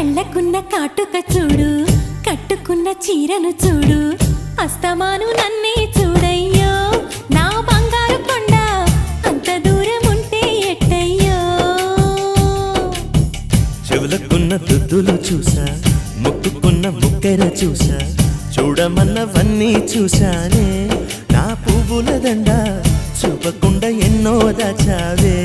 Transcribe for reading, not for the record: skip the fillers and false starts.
కళ్ళకున్న కాటుక చూడు, కట్టుకున్న చీరను చూడు, అస్తమాను నన్నే చూడయ్యో నా బంగారు కొండ, అంత దూరం ఉంటే ఎట్టయ్యో. చెవులకున్న దుద్దులు చూసా, ముక్కుకున్న ముక్కెర చూసా, చూడమన్నవన్నీ చూశానే. నా పువ్వుల దండ చూపకుండా ఎన్నో దాచావే.